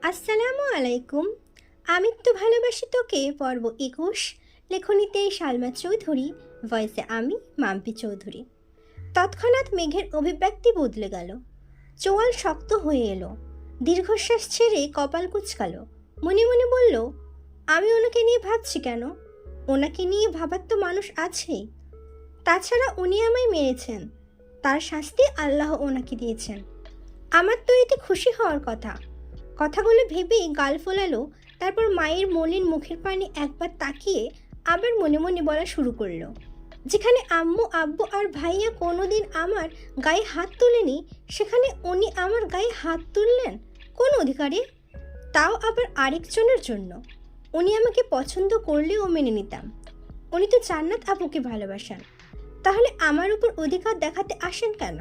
আসসালামু আলাইকুম। আমি তো ভালোবাসি তোকে পর্ব ২১। লেখনীতে সালমা চৌধুরী, ভয়েসে আমি মাম্পি চৌধুরী। তৎক্ষণাৎ মেঘের অভিব্যক্তি বদলে গেল। চোয়াল শক্ত হয়ে এলো, দীর্ঘশ্বাস ছেড়ে কপাল কুঁচকালো। মনে মনে বলল, আমি ওনাকে নিয়ে ভাবছি কেন? ওনাকে নিয়ে ভাবার তো মানুষ আছেই। তাছাড়া উনি আমায় মেরেছেন, তার শাস্তি আল্লাহ ওনাকে দিয়েছেন। আমার তো এতে খুশি হওয়ার কথা। কথাগুলো ভেবেই গাল ফোলালো। তারপর মায়ের মলিন মুখের পানে একবার তাকিয়ে আবার মনে মনে বলা শুরু করলো, যেখানে আম্মু আব্বু আর ভাইয়া কোনোদিন আমার গায়ে হাত তোলেনি, সেখানে উনি আমার গায়ে হাত তুললেন কোন অধিকারে? তাও আবার আরেকজনের জন্য। উনি আমাকে পছন্দ করলেও মেনে নিতাম। উনি তো জান্নাত আপুকে ভালোবাসেন, তাহলে আমার উপর অধিকার দেখাতে আসেন কেন?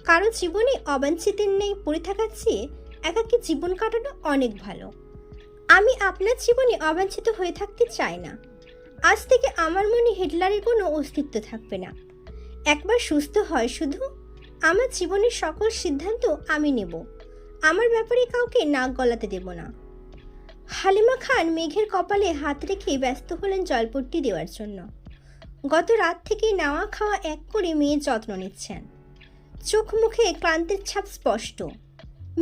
কারো জীবনে অবাঞ্ছিতের নেই পড়ে থাকার চেয়ে একাকী জীবন কাটানো অনেক ভালো। আমি আপনার জীবনে অবাঞ্ছিত হয়ে থাকতে চাই না। আজ থেকে আমার মনে হিটলারের কোনো অস্তিত্ব থাকবে না। একবার সুস্থ হয় শুধু। আমার জীবনের সকল সিদ্ধান্ত আমি নেব। আমার ব্যাপারে কাউকে নাক গলাতে দেব না। হালিমা খান মেঘের কপালে হাত রেখে ব্যস্ত হলেন জলপট্টি দেওয়ার জন্য। গত রাত থেকে নেওয়া খাওয়া এক করে মেয়ের যত্ন নিচ্ছেন। চোখ মুখে ক্লান্তির ছাপ স্পষ্ট।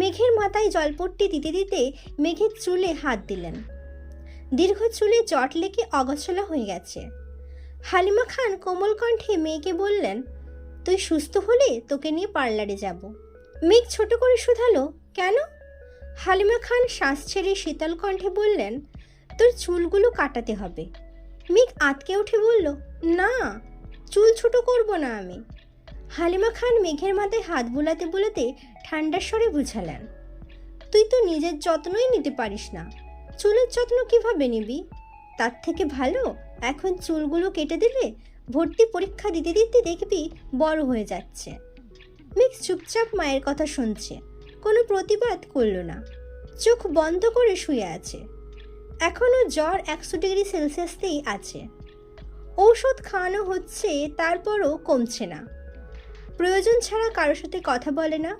মেঘের মাথায় জলপট্টি দিতে দিতে মেঘের চুলে হাত দিলেন। দীর্ঘ চুলে জট লেগে অগোছলা হয়ে গেছে। হালিমা খান কোমল কণ্ঠে মেয়েকে বললেন, তুই সুস্থ হলে তোকে নিয়ে পার্লারে যাব। মেঘ ছোট করে শুধালো, কেন? হালিমা খান শ্বাস ছেড়ে শীতল কণ্ঠে বললেন, তোর চুলগুলো কাটাতে হবে। মেঘ আঁতকে উঠে বলল, না, চুল ছোট করব না আমি। হালিমা খান মেঘের মাথায় হাত বুলাতে বুলাতে ঠান্ডার স্বরে বুঝালেন, তুই তো নিজের যত্নই নিতে পারিস না, চুলের যত্ন কিভাবে নিবি? তার থেকে ভালো এখন চুলগুলো কেটে দিলে ভর্তি পরীক্ষা দিতে দিতে দেখবি বড় হয়ে যাচ্ছে। মেঘ চুপচাপ মায়ের কথা শুনছে, কোনো প্রতিবাদ করল না। চোখ বন্ধ করে শুয়ে আছে। এখনও জ্বর 100°C আছে। ঔষধ খাওয়ানো হচ্ছে, তারপরও কমছে না। প্রয়োজন ছাড়া কারোর সাথে কথা বলে না,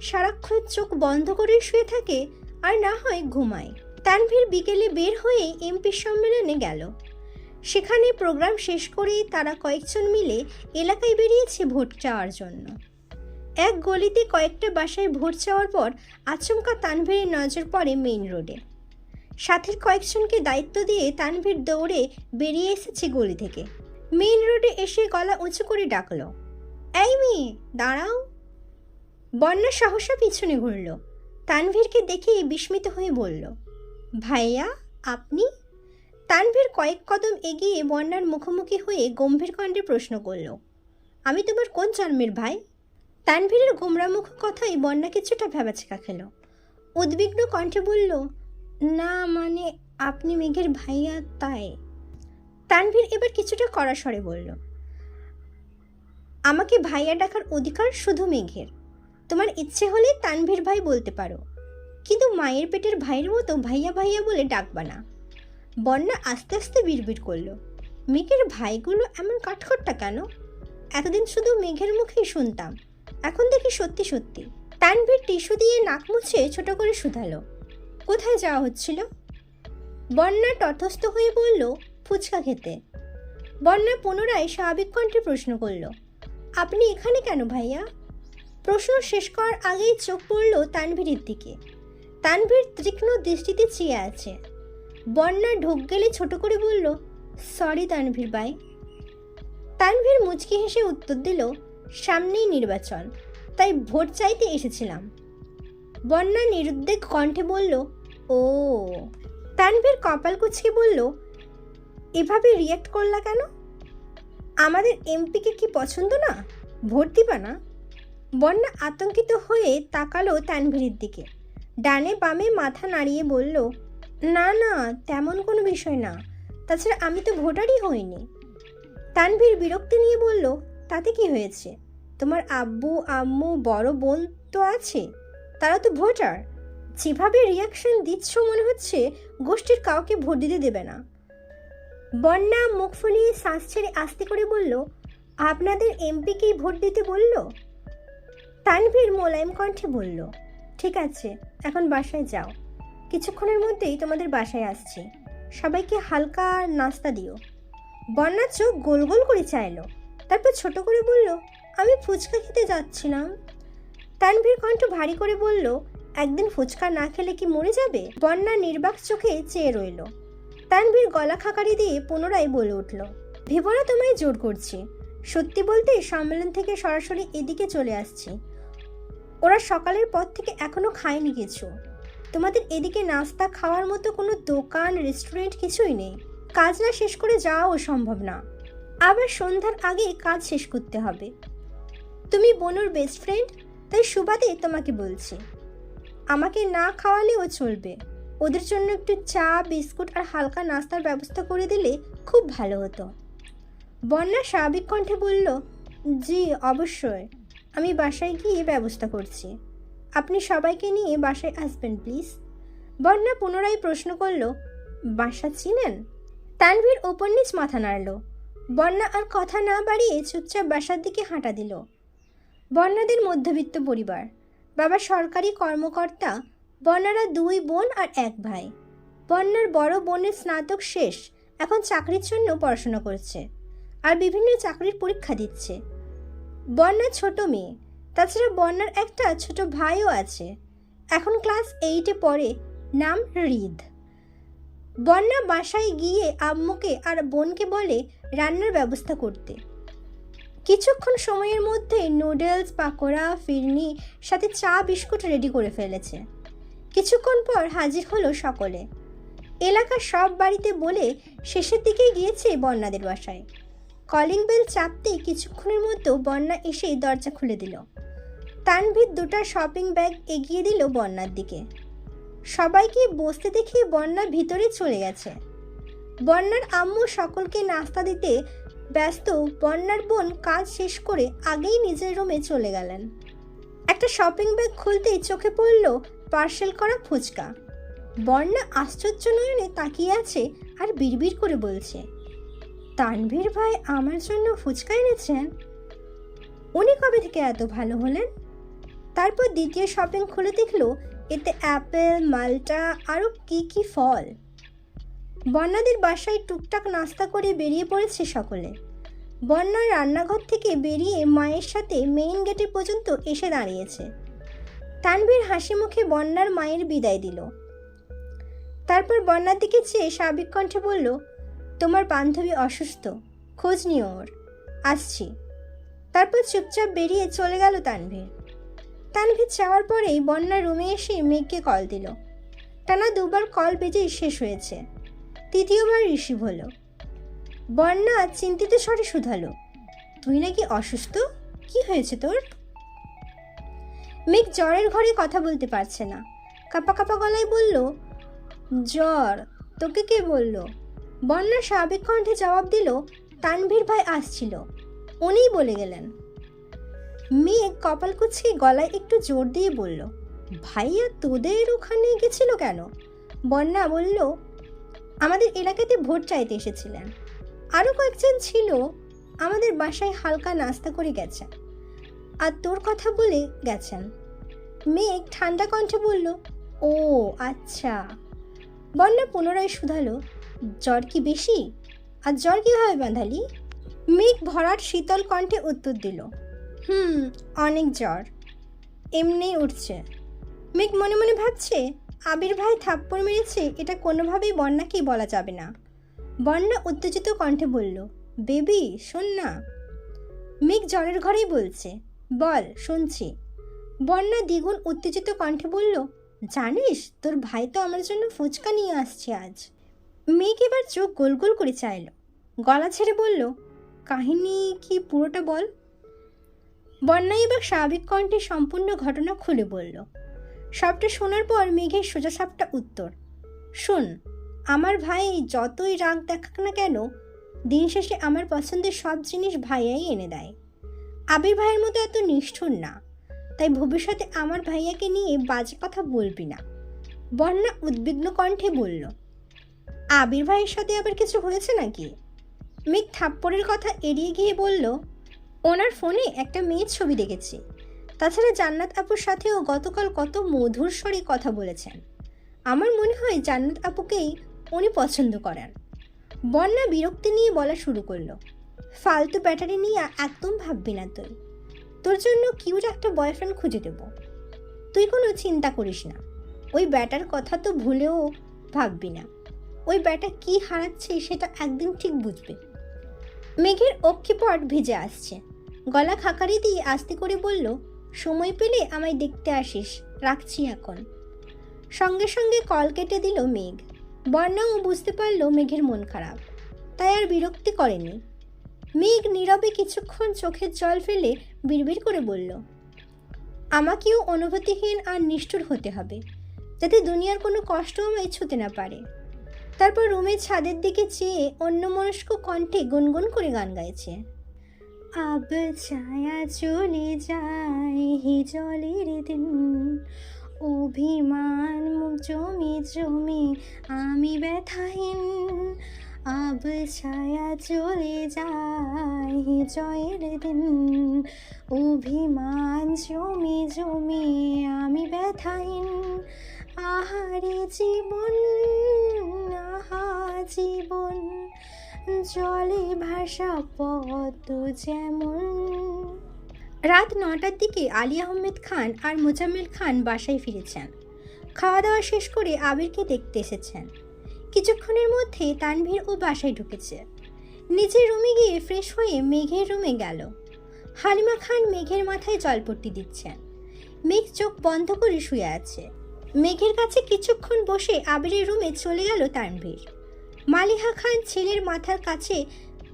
সারাক্ষণ চোখ বন্ধ করে শুয়ে থাকে, আর না হয় ঘুমায়। তানভীর বিকেলে বের হয়ে এমপি সম্মেলনে গেল। সেখানে প্রোগ্রাম শেষ করে তারা কয়েকজন মিলে এলাকায় বেরিয়েছে ভোট চাওয়ার জন্য। এক গলিতে কয়েকটা বাসায় ভোট চাওয়ার পর আচমকা তানভীরের নজর পড়ে মেইন রোডে। সাথের কয়েকজনকে দায়িত্ব দিয়ে তানভীর দৌড়ে বেরিয়ে এসেছে গলি থেকে। মেইন রোডে এসে গলা উঁচু করে ডাকলো, এই মেয়ে, দাঁড়াও। বন্যা সহসা পিছনে ঘুরল। তানভীরকে দেখে বিস্মিত হয়ে বলল, ভাইয়া, আপনি? তানভীর কয়েক কদম এগিয়ে বন্যার মুখোমুখি হয়ে গম্ভীর কণ্ঠে প্রশ্ন করল, আমি তোমার কোন জন্মের ভাই? তানভীরের গোমরামুখ কথাই বন্যা কিছুটা ভ্যাবাচেকা খেল। উদ্বিগ্ন কণ্ঠে বলল, না মানে আপনি মেঘের ভাইয়া, তাই। তানভীর এবার কিছুটা কড়া স্বরে বলল, আমাকে ভাইয়া ডাকার অধিকার শুধু মেঘের। তোমার ইচ্ছে হলে তানভীর ভাই বলতে পারো, কিন্তু মায়ের পেটের ভাইয়ের মতো ভাইয়া ভাইয়া বলে ডাকবা না। বন্যা আস্তে আস্তে বিড়বিড় করলো, মেঘের ভাইগুলো এমন কাঠখোট্টা কেন? এতদিন শুধু মেঘের মুখেই শুনতাম, এখন দেখি সত্যি সত্যি। তানভীর টিস্যু দিয়ে নাক মুছে ছোট করে শুধালো, কোথায় যাওয়া হচ্ছিল? বন্যা তটস্থ হয়ে বলল, ফুচকা খেতে। বন্যা পুনরায় স্বাভাবিক কণ্ঠে প্রশ্ন করল, আপনি এখানে কেন ভাইয়া? প্রশ্ন শেষ করার আগেই চোখ পড়ল তানভীরের দিকে। তানভীর তীক্ষ্ণ দৃষ্টিতে চেয়ে আছে। বন্যা ঢোক গেলে ছোট করে বলল, সরি তানভীর ভাই। তানভীর মুচকি হেসে উত্তর দিল, সামনেই নির্বাচন, তাই ভোট চাইতে এসেছিলাম। বন্যা নিরুদ্বেগ কণ্ঠে বলল, ও। তানভীর কপাল কুঁচকে বলল, এভাবে রিয়্যাক্ট করলা কেন? আমাদের এমপিকে কি পছন্দ না? ভোট দিবা না? বন্যা আতঙ্কিত হয়ে তাকালো তানভীরের দিকে। ডানে বামে মাথা নাড়িয়ে বলল, না না, তেমন কোনো বিষয় না, তাছাড়া আমি তো ভোটারই হইনি। তানভীর বিরক্তি নিয়ে বলল, তাতে কি হয়েছে? তোমার আব্বু আম্মু বড় বোন তো আছে, তারা তো ভোটার। যেভাবে রিয়াকশন দিচ্ছ মনে হচ্ছে গোষ্ঠীর কাউকে ভোট দিতে দেবে না। বন্যা মুখ ফুলিয়ে শ্বাস ছেড়ে আস্তে করে বলল, আপনাদের এমপিকেই ভোট দিতে বলল? তানভীর মোলায়েম কণ্ঠে বলল, ঠিক আছে, এখন বাসায় যাও, কিছুক্ষণের মধ্যেই তোমাদের বাসায় আসছি, সবাইকে হালকা নাস্তা দিও। বন্যার চোখ গোল গোল করে চাইলো, তারপর ছোট করে বলল, আমি ফুচকা খেতে যাচ্ছিলাম। তানভীর কণ্ঠ ভারী করে বলল, একদিন ফুচকা না খেলে কি মরে যাবে? বন্যা নির্বাক চোখে চেয়ে রইল। তানভীর গলা খাকারি দিয়ে পুনরায় বলে উঠল, ভেবো না তোমায় জোর করছি, সত্যি বলতে সম্মেলন থেকে সরাসরি এদিকে চলে আসছি। ওরা সকালের পর থেকে এখনো খায়নি কিছু। তোমাদের এদিকে নাস্তা খাওয়ার মতো কোনো দোকান রেস্টুরেন্ট কিছুই নেই। কাজ না শেষ করে যাওয়াও সম্ভব না, আবার সন্ধ্যার আগে কাজ শেষ করতে হবে। তুমি বনুর বেস্ট ফ্রেন্ড, তাই সুবাদে তোমাকে বলছি, আমাকে না খাওয়ালেও চলবে। ওদের জন্য একটু চা বিস্কুট আর হালকা নাস্তার ব্যবস্থা করে দিলে খুব ভালো হতো। বন্যা স্বাভাবিক কণ্ঠে বলল, জি অবশ্যই, আমি বাসায় গিয়ে ব্যবস্থা করছি। আপনি সবাইকে নিয়ে বাসায় আসবেন প্লিজ। বন্যা পুনরায় প্রশ্ন করল, বাসা চিনেন? তানভীর ওপর নিচ মাথা নাড়ল। বন্যা আর কথা না বাড়িয়ে চুপচাপ বাসার দিকে হাঁটা দিল। বন্যাদের মধ্যবিত্ত পরিবার, বাবা সরকারি কর্মকর্তা, বন্যারা 2 বোন আর 1 ভাই। বন্যার বড় বোনের স্নাতক শেষ, এখন চাকরির জন্য পড়াশোনা করছে আর বিভিন্ন চাকরির পরীক্ষা দিচ্ছে। বন্যা ছোট মেয়ে, তাছাড়া বন্যার একটা ছোট ভাইও আছে, এখন ক্লাস 8-এ পড়ে, নাম হৃদ। বন্যা বাসায় গিয়ে আম্মুকে আর বোনকে বলে রান্নার ব্যবস্থা করতে। কিছুক্ষণ সময়ের মধ্যে নুডলস, পাকোড়া, ফিরনি সাথে চা বিস্কুট রেডি করে ফেলেছে। কিছুক্ষণ পর হাজির হলো সকলে। এলাকার সব বাড়িতে বলে শেষের দিকে গিয়েছে বন্যাদের বাসায়। কলিং বেল চাপতেই কিছুক্ষণের মধ্যে বন্যা এসে দরজা খুলে দিল। তানভীর 2টা শপিং ব্যাগ এগিয়ে দিল বন্যার দিকে। সবাইকে বসতে দেখে বন্যা ভিতরে চলে গেছে। বন্যার আম্মু সকলকে নাস্তা দিতে ব্যস্ত। বন্যার বোন কাজ শেষ করে আগেই নিজের রুমে চলে গেলেন। একটা শপিং ব্যাগ খুলতেই চোখে পড়ল পার্সেল করা ফুচকা। বন্যা আশ্চর্য নয়নে তাকিয়ে আছে আর বিড়বিড় করে বলছে, তানভীর ভাই আমার জন্য ফুচকা এনেছেন? উনি কবে থেকে এত ভালো হলেন? তারপর দ্বিতীয় শপিং খুলে দেখলো এতে অ্যাপেল, মাল্টা আরও কি ফল। বন্যাদের বাসায় টুকটাক নাস্তা করে বেরিয়ে পড়েছে সকলে। বন্যার রান্নাঘর থেকে বেরিয়ে মায়ের সাথে মেইন গেটে পর্যন্ত এসে দাঁড়িয়েছে। তানভীর হাসি মুখে বন্যার মায়ের বিদায় দিল। তারপর বন্যার দিকে চেয়ে স্বাভাবিক কণ্ঠে বলল, তোমার বান্ধবী অসুস্থ, খোঁজ নিও ওর, আসছি। তারপর চুপচাপ বেরিয়ে চলে গেল তানভীর। তানভীর যাওয়ার পরেই বন্যা রুমে এসে মেঘকে কল দিল। টানা 2বার কল বেজেই শেষ হয়েছে, তৃতীয়বার রিসিভ হলো। বন্যা চিন্তিত স্বরে শুধালো, তুই নাকি অসুস্থ, কি হয়েছে তোর? মেঘ জ্বরের ঘরে কথা বলতে পারছে না, কাপা কাপা গলায় বলল, জ্বর। তোকে কে বলল? বন্যা স্বাভাবিক কণ্ঠে জবাব দিল, তানভীর ভাই আসছিল, উনিই বলে গেলেন। মেঘ কপাল কুঁচকে গলায় একটু জোর দিয়ে বলল, ভাইয়া তোদের ওখানে গেছিল কেন? বন্যা বলল, আমাদের এলাকাতে ভোট চাইতে এসেছিলেন, আরও কয়েকজন ছিল, আমাদের বাসায় হালকা নাস্তা করে গেছেন আর তোর কথা বলে গেছেন। মেঘ ঠান্ডা কণ্ঠে বলল, ও আচ্ছা। বন্যা পুনরায় শুধালো, জ্বর কি বেশি? আর জ্বর কীভাবে বাঁধালি? মেঘ ভরাট শীতল কণ্ঠে উত্তর দিল, অনেক জ্বর, এমনিই উঠছে। মেঘ মনে মনে ভাবছে, আবির ভাই থাপ্পড় মেরেছে, এটা কোনোভাবেই বন্যাকেই বলা যাবে না। বন্যা উত্তেজিত কণ্ঠে বলল, বেবি শোন না। মেঘ জ্বরের ঘরেই বলছে, বল শুনছি। বন্যা দ্বিগুণ উত্তেজিত কণ্ঠে বলল, জানিস তোর ভাই তো আমার জন্য ফুচকা নিয়ে আসছে আজ। মেঘ এবার চোখ গোল গোল করে চাইল, গলা ছেড়ে বলল, কাহিনী কি পুরোটা বল। বন্যা এবার স্বাভাবিক কণ্ঠে সম্পূর্ণ ঘটনা খুলে বলল। সবটা শোনার পর মেঘের সোজাসাপটা উত্তর, শোন, আমার ভাই যতই রাগ দেখাক না কেন, দিন শেষে আমার পছন্দের সব জিনিস ভাইয়াই এনে দেয়। আবির ভাইয়ের মতো এত নিষ্ঠুর না, তাই ভবিষ্যতে আমার ভাইয়াকে নিয়ে বাজে কথা বলবি না। বন্যা উদ্বিগ্ন কণ্ঠে বলল, আবির ভাইয়ের সাথে আবার কিছু হয়েছে নাকি? মেঘ থাপ্পড়ের কথা এড়িয়ে গিয়ে বলল, ওনার ফোনে একটা মেয়ের ছবি দেখেছি, তাছাড়া জান্নাত আপুর সাথেও গতকাল কত মধুর স্বরে কথা বলেছেন। আমার মনে হয় জান্নাত আপুকেই উনি পছন্দ করেন। বন্যা বিরক্তি নিয়ে বলা শুরু করলো, ফালতু ব্যাটারি নিয়ে একদম ভাববি না তুই। তোর জন্য কিউট একটা বয়ফ্রেন্ড খুঁজে দেব। তুই কোনো চিন্তা করিস না, ওই ব্যাটার কথা তো ভুলেও ভাববি না। ওই ব্যাটা কি হারাচ্ছে সেটা একদিন ঠিক বুঝবে। মেঘের অক্ষিপট ভিজে আসছে, গলা খাকারি দিয়ে আস্তে করে বলল, সময় পেলে আমায় দেখতে আসিস, রাখছি এখন। সঙ্গে সঙ্গে কল কেটে দিল মেঘ। বর্ণাও বুঝতে পারলো মেঘের মন খারাপ, তাই আর বিরক্তি করেনি। মেঘ নীরবে কিছুক্ষণ চোখের জল ফেলে বিড়বিড় করে বলল, আমাকেও অনুভূতিহীন আর নিষ্ঠুর হতে হবে, যাতে দুনিয়ার কোনো কষ্ট আমায় ছুঁতে না পারে। তারপর রুমের ছাদের দিকে চেয়ে অন্যমনস্ক কণ্ঠে গুনগুন করে গান গাইছে। আব ছায়া চলে যায় হি জলের দিন, অভিমান জমে জমে আমি ব্যথাহীন। আব ছায়া চলে যায় হি জয়ের দিন, অভিমান জমে জমে আমি ব্যথাহীন। আহারে জীবন, আহা জীবন, জলে ভাসা পদ্ম যেমন। রাত 9টার দিকে আলী আহমেদ খান আর মোজাম্মেল খান বাসায় ফিরেছেন। খাওয়া দাওয়া শেষ করে আবিরকে দেখতে এসেছেন। কিছুক্ষণের মধ্যে তানভীর ও বাসায় ঢুকেছে। নিজের রুমে গিয়ে ফ্রেশ হয়ে মেঘের রুমে গেল। হালিমা খান মেঘের মাথায় জলপট্টি দিচ্ছেন। মেঘ চোখ বন্ধ করে শুয়ে আছে। মেঘের কাছে কিছুক্ষণ বসে আবিরের রুমে চলে গেল তানভীর। মালিহা খান ছেলের মাথার কাছে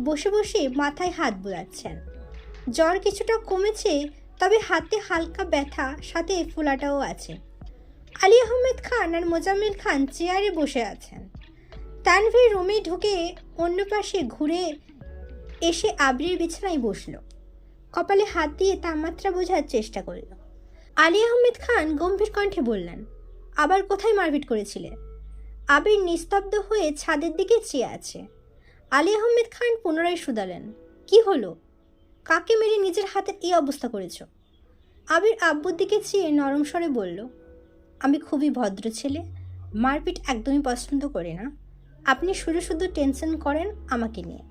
বসে বসে মাথায় হাত বোলাচ্ছেন। জ্বর কিছুটা কমেছে, তবে হাতে হালকা ব্যথা, সাথে ফোলাটাও আছে। আলী আহমেদ খান আর মোজাম্মেল খান চেয়ারে বসে আছেন। তানভীর রুমে ঢুকে অন্য পাশে ঘুরে এসে আবিরের বিছানায় বসল। কপালে হাত দিয়ে তাপমাত্রা বোঝার চেষ্টা করল। আলী আহমেদ খান গম্ভীর কণ্ঠে বললেন, আবার কোথায় মারপিট করেছিলে? আবির নিস্তব্ধ হয়ে ছাদের দিকে চেয়ে আছে। আলী আহমেদ খান পুনরায় শুধালেন, কি হলো? কাকে মেরে নিজের হাতের এই অবস্থা করেছ? আবির আব্বুর দিকে চেয়ে নরম স্বরে বলল, আমি খুবই ভদ্র ছেলে, মারপিট একদমই পছন্দ করি না। আপনি শুধু শুধু টেনশন করেন আমাকে নিয়ে।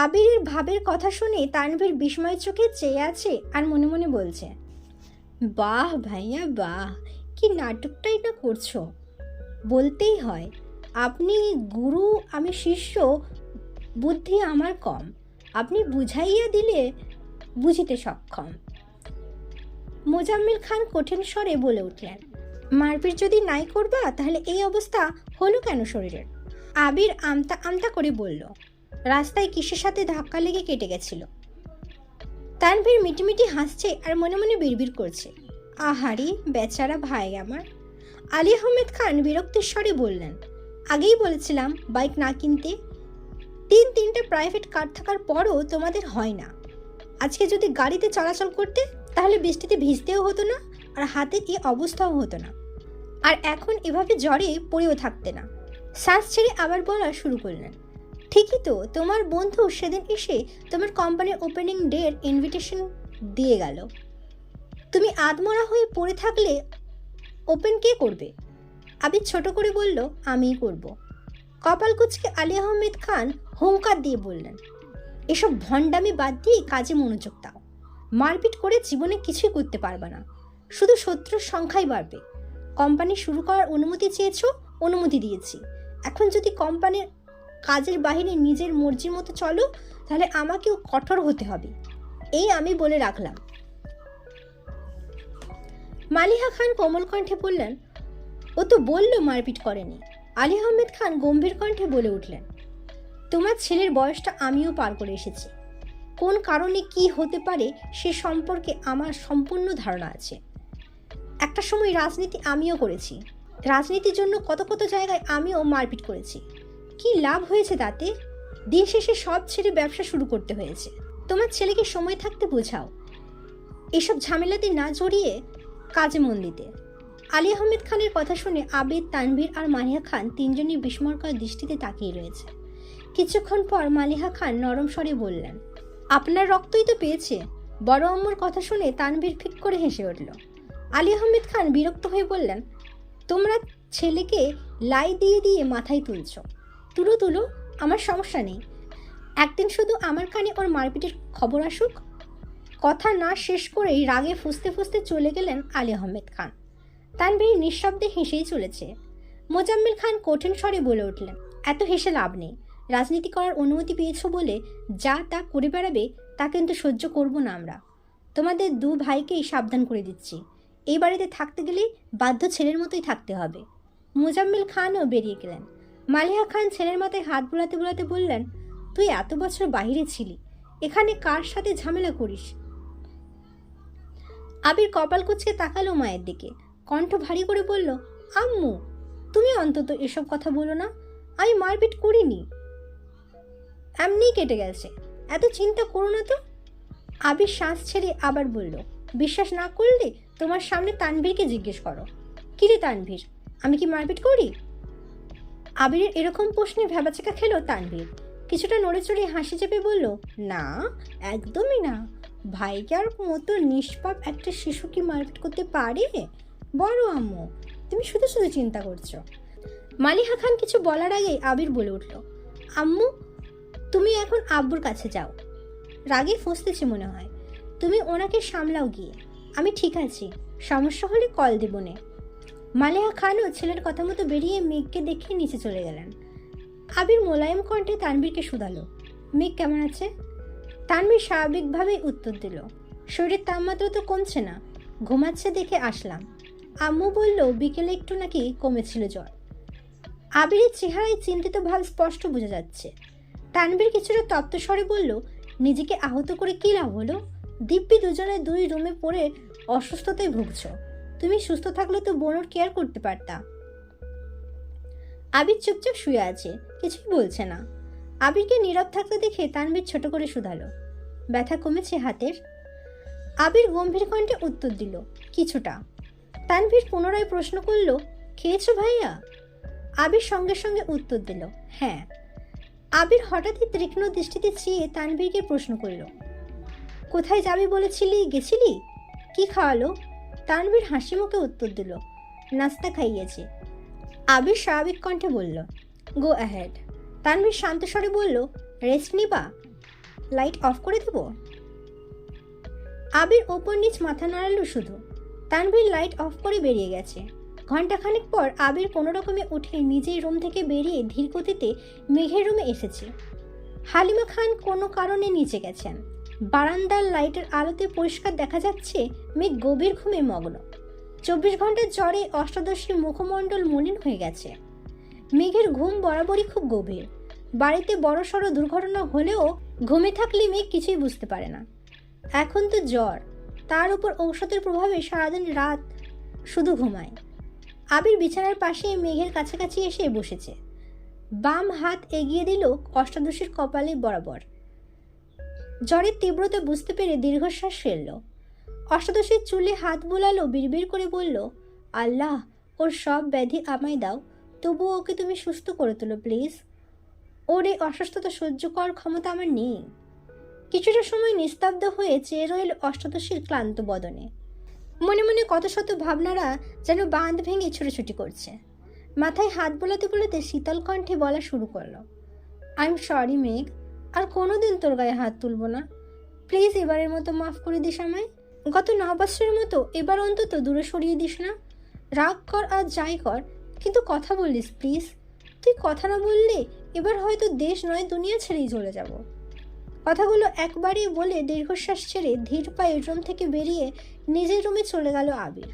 আবিরের ভাবের কথা শুনে তানভীর বিস্ময় চোখে চেয়ে আছে আর মনে মনে বলছে, বাহ ভাইয়া বাহ, কি নাটকটাই না করছো। বলতেই হয়, আপনি গুরু, আমি শিষ্য, বুদ্ধি আমার কম, আপনি বুঝাইয়া দিলে বুঝিতে সক্ষম। মোজাম্মেল খান কঠিন স্বরে বলে উঠলেন, মারপিট যদি নাই করবা তাহলে এই অবস্থা হলো কেন শরীরের? আবির আমতা আমতা করে বলল, রাস্তায় কিসের সাথে ধাক্কা লেগে কেটে গেছিল। তানভীর মিটিমিটি হাসছে আর মনে মনে বিড়বিড় করছে, আহারি বেচারা ভাই আমার। আলী আহমেদ খান বিরক্তির স্বরে বললেন, আগেই বলেছিলাম বাইক না কিনতে। 3-3টা প্রাইভেট কার থাকার পরও তোমাদের হয় না। আজকে যদি গাড়িতে চলাচল করতে তাহলে বৃষ্টিতে ভিজতেও হতো না, আর হাতের এই অবস্থাও হতো না, আর এখন এভাবে জ্বরে পড়েও থাকতে না। শ্বাস ছেড়ে আবার বলা শুরু করলেন, ঠিকই তো, তোমার বন্ধু সেদিন এসে তোমার কোম্পানির ওপেনিং ডের ইনভিটেশন দিয়ে গেল। তুমি আধমরা হয়ে পড়ে থাকলে ওপেন কে করবে? আবির ছোট করে বলল, আমিই করব। কপাল কুঁচকে আলী আহমেদ খান হুঙ্কার দিয়ে বললেন, এসব ভণ্ডামি বাদ দিয়ে কাজে মনোযোগ দাও। মারপিট করে জীবনে কিছুই করতে পারবে না, শুধু শত্রুর সংখ্যাই বাড়বে। কোম্পানি শুরু করার অনুমতি চেয়েছো, অনুমতি দিয়েছি। এখন যদি কোম্পানির কাজের বাহিরে নিজের মর্জির মতো চলো তাহলে আমাকেও কঠোর হতে হবে, এই আমি বলে রাখলাম। মালিহা খান কোমল কণ্ঠে বললেন, ও তো বললো মারপিট করেনি। আলী আহমেদ খান গম্ভীর কণ্ঠে বলে উঠলেন, তোমার ছেলের বয়সটা আমিও পার করে এসেছি। কোন কারণে কি হতে পারে সে সম্পর্কে আমার সম্পূর্ণ ধারণা আছে। একটা সময় রাজনীতি আমিও করেছি, রাজনীতির জন্য কত কত জায়গায় আমিও মারপিট করেছি। কি লাভ হয়েছে তাতে? দিন শেষে সব ছেড়ে ব্যবসা শুরু করতে হয়েছে। তোমার ছেলেকে সময় থাকতে বোঝাও, এসব ঝামেলাতে না জড়িয়ে কাজে মন দিতে। আলী আহমেদ খানের কথা শুনে আবির, তানভীর আর মালিহা খান তিনজনই বিস্ময়কর দৃষ্টিতে তাকিয়ে রয়েছে। কিছুক্ষণ পর মালিহা খান নরম স্বরে বললেন, আপনার রক্তই তো পেয়েছে। বড় আম্মুর কথা শুনে তানভীর ফিক করে হেসে উঠল। আলী আহমেদ খান বিরক্ত হয়ে বললেন, তোমরা ছেলেকে লাই দিয়ে দিয়ে মাথায় তুলছ। তুলো তুলো, আমার সমস্যা নেই। একদিন শুধু আমার কানে ওর মারপিটের খবর আসুক। কথা না শেষ করেই রাগে ফুঁসতে ফুঁসতে চলে গেলেন আলী আহমেদ খান। তানভীর নিঃশব্দে হেসেই চলেছে। মোজাম্মেল খান কঠিন স্বরে বলে উঠলেন, এত হেসে লাভ নেই। রাজনীতি করার অনুমতি পেয়েছো বলে যা তা করে বেড়াবে তা কিন্তু সহ্য করব না আমরা। তোমাদের দু ভাইকেই সাবধান করে দিচ্ছি, এই বাড়িতে থাকতে গেলেই বাধ্য ছেলের মতোই থাকতে হবে। মোজাম্মেল খানও বেরিয়ে গেলেন। মালিহা খান ছেলের মাথায় হাত বোলাতে বোলাতে বললেন, তুই এত বছর বাইরে ছিলি, এখানে কার সাথে ঝামেলা করিস? আবির কপাল কুঁচকে তাকালো মায়ের দিকে, কণ্ঠ ভারী করে বলল, আম্মু তুমি অন্তত এসব কথা বলো না। আমি মারপিট করিনি, এমনিই কেটে গেছে, এত চিন্তা করো না তো। আবির শ্বাস ছেড়ে আবার বলল, বিশ্বাস না করলে তোমার সামনে তানভীরকে জিজ্ঞেস করো। কিরে তানভীর, আমি কি মারপিট করি? আবিরের এরকম প্রশ্নে ভ্যাবাচাকা খেলো তানভীর। কিছুটা নড়ে চড়ে হাসি চেপে বলল, না একদমই না। ভাইকার মতো নিষ্পাপ একটা শিশু কি মারপিট করতে পারে? বড় আম্মু, তুমি শুধু শুধু চিন্তা করছো। মালিহা খান কিছু বলার আগেই আবির বলে উঠল, আম্মু তুমি এখন আব্বুর কাছে যাও। রাগে ফুঁসতেছে মনে হয়, তুমি ওনাকে সামলাও গিয়ে। আমি ঠিক আছি, সমস্যা হলে কল দেব নে। মালিহা খানও ছেলের কথা মতো বেরিয়ে মেঘকে দেখে নিচে চলে গেলেন। আবির মোলায়েম কণ্ঠে তানভীরকে শুধালো, মেঘ কেমন আছে? তানভীর স্বাভাবিকভাবেই উত্তর দিল, শরীরের তাপমাত্রা তো কমছে না, ঘুমাচ্ছে দেখে আসলাম। আম্মু বলল বিকেলে একটু নাকি কমেছিল জ্বর। আবিরের চেহারায় চিন্তিত ভাব স্পষ্ট বোঝা যাচ্ছে। তানভীর কিছুটা তপ্ত স্বরে বলল, নিজেকে আহত করে কী লাভ হলো? দিব্যি দুজনে দুই রুমে পড়ে অসুস্থতায় ভুগছ। তুমি সুস্থ থাকলে তো বোনর কেয়ার করতে পারতা। আবির চুপচাপ শুয়ে আছে, কিছুই বলছে না। আবিরকে নীরব থাকতে দেখে তানভীর ছোট করে শুধালো, ব্যথা কমেছে হাতের? আবির গম্ভীর কণ্ঠে উত্তর দিল, কিছুটা। তানভীর পুনরায় প্রশ্ন করল, খেয়েছো ভাইয়া? আবির সঙ্গে সঙ্গে উত্তর দিল, হ্যাঁ। আবির হঠাৎই তীক্ষ্ণ দৃষ্টিতে চেয়ে তানভীরকে প্রশ্ন করল, কোথায় যাবি বলেছিলি, গেছিলি? কি খাওয়ালো? তানভীর হাসি মুখে উত্তর দিল, নাস্তা খাইয়েছি। আবির স্বাভাবিক কণ্ঠে বলল, গো অ্যাহেড। তানভীর শান্ত স্বরে বলল, রেস্ট নিবা? লাইট অফ করে দেব? আবির ওপর নিচ মাথা নাড়ালো শুধু। তানভীর লাইট অফ করে বেরিয়ে গেছে। ঘণ্টাখানেক পর আবির কোনো রকমে উঠে নিজের রুম থেকে বেরিয়ে ধীর গতিতে মেঘের রুমে এসেছে। হালিমা খান কোনো কারণে নিচে গেছেন। বারান্দার লাইটের আলোতে পরিষ্কার দেখা যাচ্ছে মেঘ গভীর ঘুমে মগ্ন। 24 ঘন্টার জ্বরে অষ্টাদশীর মুখমণ্ডল মলিন হয়ে গেছে। মেঘের ঘুম বরাবরই খুব গভীর। বাড়িতে বড়সড় দুর্ঘটনা হলেও ঘুমে থাকলে মেঘ কিছুই বুঝতে পারে না। এখন তো জ্বর, তার উপর ঔষধের প্রভাবে সারাদিন রাত শুধু ঘুমায়। আবির বিছানার পাশে মেঘের কাছাকাছি এসে বসেছে। বাম হাত এগিয়ে দিল অষ্টাদশীর কপালে বরাবর। জ্বরের তীব্রতা বুঝতে পেরে দীর্ঘশ্বাস ফেলল। অষ্টাদশীর চুলে হাত বোলালো, বিড়বিড় করে বলল, আল্লাহ ওর সব ব্যাধি আমায় দাও, তবুও ওকে তুমি সুস্থ করে তোলো প্লিজ। ওর এই অসুস্থতা সহ্য করার ক্ষমতা আমার নেই। কিছুটা সময় নিস্তব্ধ হয়ে চেয়ে রইল অষ্টাদশীর ক্লান্ত বদনে। মনে মনে কত শত ভাবনারা যেন বাঁধ ভেঙে ছুটোছুটি করছে। মাথায় হাত বোলাতে বোলাতে শীতল কণ্ঠে বলা শুরু করলো, আই এম সরি মেঘ, আর কোনোদিন তোর গায়ে হাত তুলবো না। প্লিজ এবারের মতো মাফ করে দিস আমায়। গত 9 বছরের মতো এবার অন্তত দূরে সরিয়ে দিস না। রাগ কর আর যাই কর, কিন্তু কথা বলিস প্লিজ। তুই কথা না বললে এবার হয়তো দেশ নয় দুনিয়া ছেড়েই চলে যাব। কথাগুলো একবারই বলে দীর্ঘশ্বাস ছেড়ে ধীর পায়ে রুম থেকে বেরিয়ে নিজের রুমে চলে গেল আবির।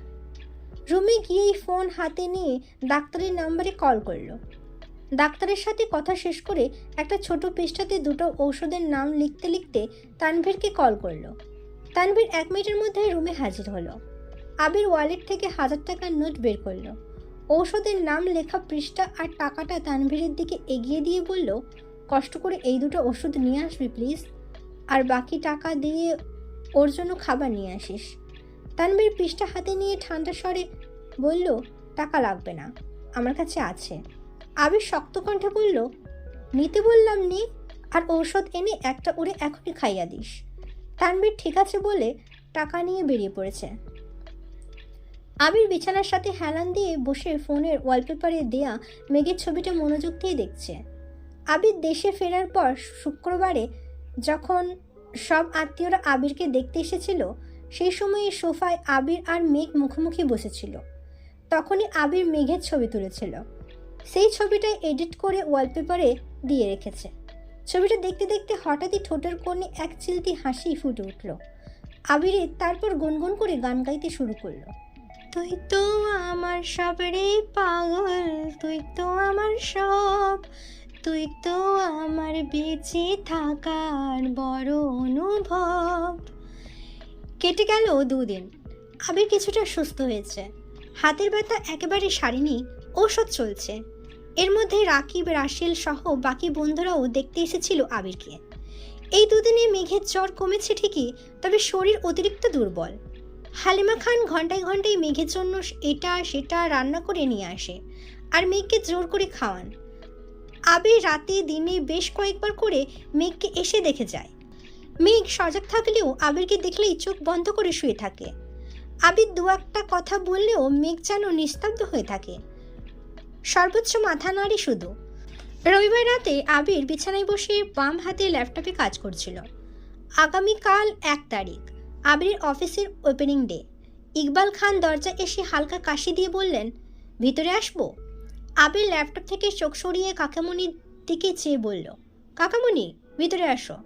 রুমে গিয়েই ফোন হাতে নিয়ে ডাক্তারের নাম্বারে কল করলো। ডাক্তারের সাথে কথা শেষ করে একটা ছোট পৃষ্ঠাতে দুটো ঔষধের নাম লিখতে লিখতে তানভীরকে কল করলো। তানভীর 1 মিনিটের মধ্যে রুমে হাজির হলো। আবির ওয়ালেট থেকে 1000 টাকার নোট বের করলো। ঔষধের নাম লেখা পৃষ্ঠা আর টাকাটা তানভীরের দিকে এগিয়ে দিয়ে বলল, কষ্ট করে এই দুটো ওষুধ নিয়ে আসবি প্লিজ, আর বাকি টাকা দিয়ে ওর জন্য খাবার নিয়ে আসিস। তানভীর পৃষ্ঠা হাতে নিয়ে ঠান্ডা স্বরে বলল, টাকা লাগবে না, আমার কাছে আছে। আবির শক্ত কণ্ঠে বলল, নিতে বললাম নি, আর ঔষধ এনে একটা ওরে এখনই খাইয়া দিস। তানভীর ঠিক আছে বলে টাকা নিয়ে বেরিয়ে পড়েছে। আবির বিছানার সাথে হেলান দিয়ে বসে ফোনের ওয়ালপেপারে দেয়া মেঘের ছবিটা মনোযোগ দিয়ে দেখছে। আবির দেশে ফেরার পর শুক্রবারে যখন সব আত্মীয়রা আবিরকে দেখতে এসেছিল, সেই সময়ে সোফায় আবির আর মেঘ মুখোমুখি বসেছিল। তখনই আবির মেঘের ছবি তুলেছিল। সেই ছবিটাই এডিট করে ওয়ালপেপারে দিয়ে রেখেছে। ছবিটা দেখতে দেখতে হঠাৎই ঠোঁটের কোণে এক চিলতি হাসি ফুটে উঠল আবিরের। তারপর গুনগুন করে গান গাইতে শুরু করলো। তুই তো আমার সব রে পাগল, তুই তো আমার সব, তুই তো আমার বেঁচে থাকার বড় অনুভব। কেটে গেল 2 দিন। আবির কিছুটা সুস্থ হয়েছে। হাতের ব্যথা একেবারে সারেনি, ঔষধ চলছে। এর মধ্যে রাকিব, রাশেল সহ বাকি বন্ধুরাও দেখতে এসেছিল আবিরকে। এই 2 দিনে মেঘের জ্বর কমেছে ঠিকই, তবে শরীর অতিরিক্ত দুর্বল। হালিমা খান ঘন্টায় ঘন্টায় মেঘের জন্য এটা সেটা রান্না করে নিয়ে আসে আর মেঘকে জোর করে খাওয়ান। আবির রাতে দিনে বেশ কয়েকবার করে মেঘকে এসে দেখে যায়। মেঘ সজাগ থাকলেও আবিরকে দেখলেই চোখ বন্ধ করে শুয়ে থাকে। আবির 2-একটা কথা বললেও মেঘ যেন নিস্তব্ধ হয়ে থাকে, সর্বোচ্চ মাথা নাড়ে শুধু। রবিবার রাতে আবির বিছানায় বসে বাম হাতে ল্যাপটপে কাজ করছিল। আগামীকাল 1 তারিখ, আবির অফিসের ওপেনিং ডে। ইকবাল খান দরজা এসে হালকা কাশি দিয়ে বললেন, ভিতরে আসবো? আবির ল্যাপটপ থেকে চোখ সরিয়ে কাকামণির দিকে চেয়ে বলল, কাকামণি ভিতরে আসো।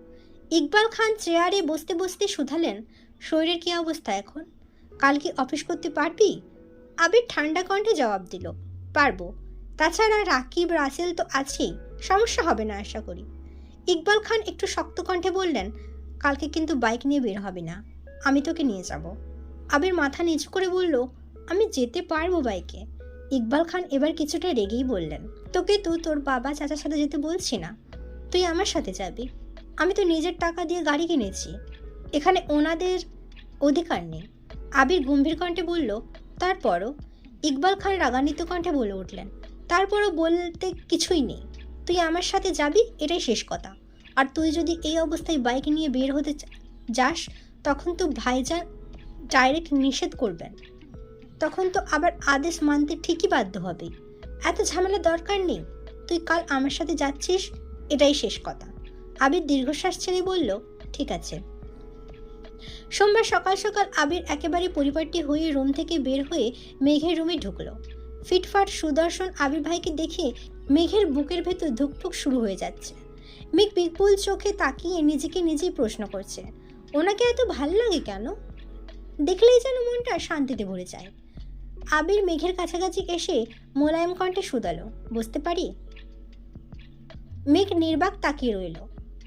ইকবাল খান চেয়ারে বসতে বসতে শুধালেন, শরীরের কী অবস্থা এখন? কাল কি অফিস করতে পারবি? আবির ঠান্ডা কণ্ঠে জবাব দিল, পারবো। তাছাড়া রাকিব, রাসেল তো আছেই, সমস্যা হবে না আশা করি। ইকবাল খান একটু শক্ত কণ্ঠে বললেন, কালকে কিন্তু বাইক নিয়ে বের হবে না, আমি তোকে নিয়ে যাব। আবির মাথা নিচু করে বলল, আমি যেতে পারবো বাইকে। ইকবাল খান এবার কিছুটা রেগেই বললেন, তোকে তো তোর বাবা চাচার সাথে যেতে বলছি না, তুই আমার সাথে যাবি। আমি তো নিজের টাকা দিয়ে গাড়ি কিনেছি, এখানে ওনাদের অধিকার নেই। আবির গম্ভীর কণ্ঠে বলল, তারপরও? ইকবাল খান রাগান্বিত কণ্ঠে বলে উঠলেন, তারপরও বলতে কিছুই নেই, তুই আমার সাথে যাবি, এটাই শেষ কথা। আর তুই যদি এই অবস্থায় বাইক নিয়ে বের হতে যাস, তখন তো ভাইজান ডাইরেক্ট নিষেধ করবেন, তখন তো আবার আদেশ মানতে ঠিকই বাধ্য হবে। এত ঝামেলা দরকার নেই, তুই কাল আমার সাথে যাচ্ছিস, এটাই শেষ কথা। আবির দীর্ঘশ্বাস ছেড়ে বলল, ঠিক আছে। সোমবার সকাল সকাল আবির একেবারে পরিপাটি হয়ে রুম থেকে বের হয়ে মেঘের রুমে ঢুকলো। ফিটফাট সুদর্শন আবির ভাইকে দেখে মেঘের বুকের ভেতর ধুকপুক শুরু হয়ে যাচ্ছে। মেঘ বিপুল চোখে তাকিয়ে নিজেকে নিজেই প্রশ্ন করছে, ওনাকে এত ভালো লাগে কেন? দেখলেই যেন মনটা শান্তিতে ভরে যায়। আবির মেঘের কাছাকাছি এসে মোলায়েম কণ্ঠে শুধালো, বুঝতে পারি? মেঘ নির্বাক তাকিয়ে রইল।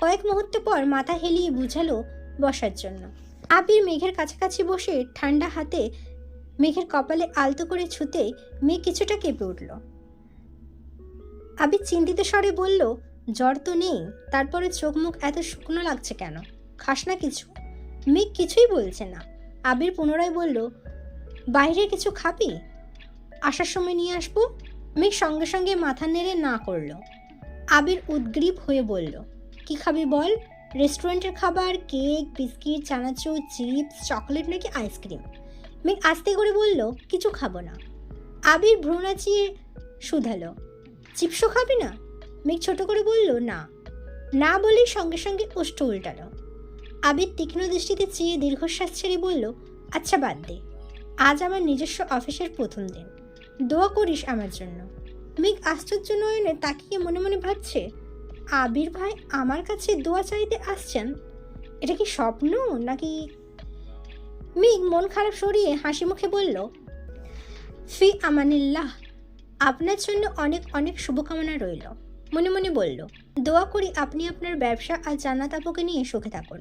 কয়েক মুহূর্ত পর মাথা হেলিয়ে বুঝালো বসার জন্য। আবির মেঘের কাছাকাছি বসে ঠান্ডা হাতে মেঘের কপালে আলতো করে ছুঁতে মেঘ কিছুটা কেঁপে উঠল। আবির চিন্তিত স্বরে বলল, জ্বর তো নেই, তারপরে চোখ মুখ এত শুকনো লাগছে কেন? খাস না কিছু? মেঘ কিছুই বলছে না। আবির পুনরায় বলল, বাইরে কিছু খাবি? আসার সময় নিয়ে আসবো। মেঘ সঙ্গে সঙ্গে মাথা নেড়ে না করল। আবির উদ্গ্রীব হয়ে বলল, কি খাবি বল? রেস্টুরেন্টের খাবার, কেক, বিস্কিট, চানাচুর, চিপস, চকলেট নাকি আইসক্রিম? মেঘ আস্তে করে বলল, কিছু খাবো না। আবির ভ্রু নাচিয়ে শুধালো, চিপসও খাবি না? মেঘ ছোট করে বলল, না। না বলেই সঙ্গে সঙ্গে ওষ্ঠ উল্টালো। আবির তীক্ষ্ণ দৃষ্টিতে চেয়ে দীর্ঘশ্বাস ছেড়ে বলল, আচ্ছা বাদ দে, আজ আমার নিজস্ব অফিসের প্রথম দিন, দোয়া করিস আমার জন্য। মেঘ আশ্চর্য নয়নে তাকিয়ে মনে মনে ভাবছে, আবির ভাই আমার কাছে দোয়া চাইতে আসছেন, এটা কি স্বপ্ন নাকি? মেঘ মন খারাপ সরিয়ে হাসি মুখে বলল, ফি আমানিল্লাহ, আপনার জন্য অনেক অনেক শুভকামনা রইল। মনে মনে বলল, দোয়া করি আপনি আপনার ব্যবসা আর জান্নাত আপুকে নিয়ে সুখে থাকুন।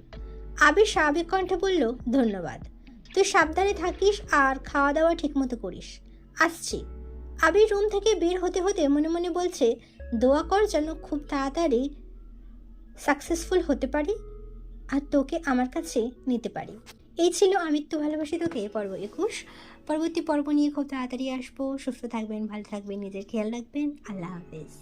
আবির স্বাভাবিক কণ্ঠে বলল, ধন্যবাদ, তুই সাবধানে থাকিস আর খাওয়া দাওয়া ঠিকমতো করিস, আসছি। আবির রুম থেকে বের হতে হতে মনে মনে বলছে, দোয়া কর যেন খুব তাড়াতাড়ি সাকসেসফুল হতে পারি আর তোকে আমার কাছে নিতে পারি। এই ছিল আমিত্ব ভালোবাসি তোকে পর্ব 21। পরবর্তী পর্ব নিয়ে খুব তাড়াতাড়ি আসবো। সুস্থ থাকবেন, ভালো থাকবেন, নিজের খেয়াল রাখবেন। আল্লাহ হাফেজ।